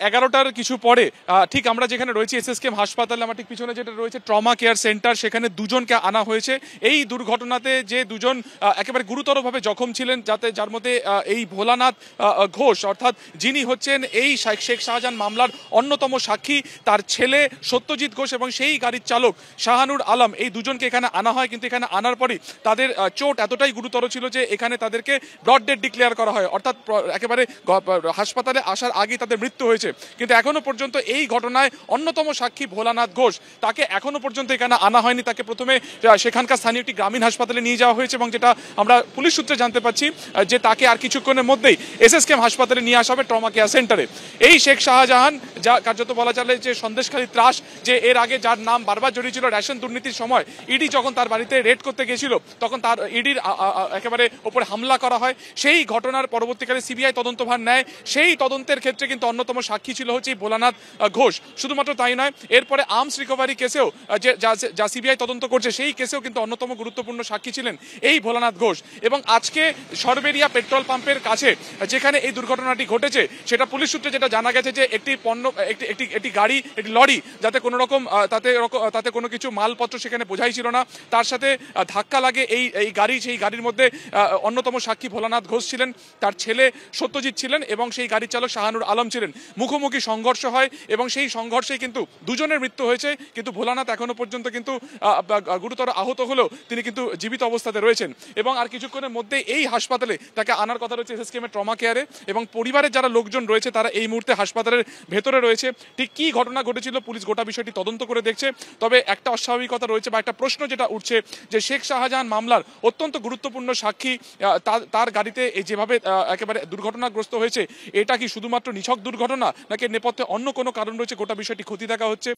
11টার কিছু পরে ঠিক আমরা যেখানে রয়েছি এসএসকেএম হাসপাতালে, আমার ঠিক পিছনে যেটা রয়েছে ট্রমা কেয়ার সেন্টার, সেখানে দুজনকে আনা হয়েছে। এই দুর্ঘটনাতে যে দুজন একেবারে গুরুতরভাবে জখম ছিলেন, যার মধ্যে এই ভোলানাথ ঘোষ অর্থাৎ যিনি হচ্ছেন এই শেখ শাহজাহান মামলার অন্যতম সাক্ষী, তার ছেলে সত্যজিৎ ঘোষ এবং সেই গাড়ির চালক শাহানুর আলম, এই দুজনকে এখানে আনা হয়। কিন্তু এখানে আনার পরই তাদের চোট এতটাই গুরুতর ছিল যে এখানে তাদেরকে ব্রড ডেড ডিক্লেয়ার করা হয়, অর্থাৎ একেবারে হাসপাতালে আসার আগেই তাদের মৃত্যু হয়েছে। কিন্তু এখনো পর্যন্ত এই ঘটনায় অন্যতম সাক্ষী ভোলানাথ ঘোষ, তাকে এখনো পর্যন্ত এখানে আনা হয়নি। তাকে প্রথমে সেখানকার স্থানীয় একটি গ্রামীণ হাসপাতালে নিয়ে যাওয়া হয়েছে এবং যেটা আমরা পুলিশ সূত্রে জানতে পারছি যে তাকে আর কিছুক্ষণের মধ্যেই এসএসকেএম হাসপাতালে নিয়ে আসা হবে ট্রমা কেয়ার সেন্টারে। এই শেখ শাহজাহান, যা কার্যত বলা চলে যে সন্দেশখালী ত্রাস, যে এর আগে যার নাম বারবার জড়িয়েছিল রেশন দুর্নীতির সময়, ইডি যখন তার বাড়িতে রেড করতে গেছিল তখন তার ইডির একেবারে ওপরে হামলা করা হয়। সেই ঘটনার পরবর্তীকালে সিবিআই তদন্তভার নেয়। সেই তদন্তের ক্ষেত্রে কিন্তু অন্যতম সাক্ষী ছিল হচ্ছে ভোলানাথ ঘোষ। শুধুমাত্র তাই নয়, এরপরে আর্মস রিকভারি কেসেও যা সিবিআই তদন্ত করছে, সেই কেসেও কিন্তু অন্যতম গুরুত্বপূর্ণ সাক্ষী ছিলেন এই ভোলানাথ ঘোষ। এবং আজকে সরবেরিয়া পেট্রোল পাম্পের কাছে যেখানে এই দুর্ঘটনাটি ঘটেছে, সেটা পুলিশ সূত্রে যেটা জানা গেছে যে একটি গাড়ি, একটি লরি, যাতে কোনো রকম তাতে কোনো কিছু মালপত্র সেখানে বোঝাই ছিল না, তার সাথে ধাক্কা লাগে এই গাড়ি। সেই গাড়ির মধ্যে অন্যতম সাক্ষী ভোলানাথ ঘোষ ছিলেন, তার ছেলে সত্যজিৎ ছিলেন এবং সেই গাড়ির চালক শাহানুর আলম ছিলেন। মুখোমুখি সংঘর্ষ হয় এবং সেই সংঘর্ষে কিন্তু দুজনের মৃত্যু হয়েছে। কিন্তু ভোলানাথ এখনো পর্যন্ত কিন্তু গুরুতর আহত হলেও তিনি কিন্তু জীবিত অবস্থাতে রয়েছেন। এবং আর কিছুক্ষণের মধ্যে এই হাসপাতালে তাকে আনার কথা রয়েছে এসএসকেএম এর ট্রমা কেয়ারে। এবং পরিবারের যারা লোকজন রয়েছে তারা এই মুহূর্তে হাসপাতালের ভেতরে রয়েছে। ঠিক কি ঘটনা ঘটেছিল পুলিশ গোটা বিষয়টি তদন্ত করে দেখছে। তবে একটা অস্বাভাবিকতা রয়েছে বা একটা প্রশ্ন যেটা উঠছে যে শেখ শাহজাহান মামলার অত্যন্ত গুরুত্বপূর্ণ সাক্ষী তার গাড়িতে এই যেভাবে একেবারে দুর্ঘটনাগ্রস্ত হয়েছে, এটা কি শুধুমাত্র নিছক দুর্ঘটনা নাকি নেপথ্যে অন্য কোনো কারণ রয়েছে? গোটা বিষয়টি খতিয়ে দেখা হচ্ছে।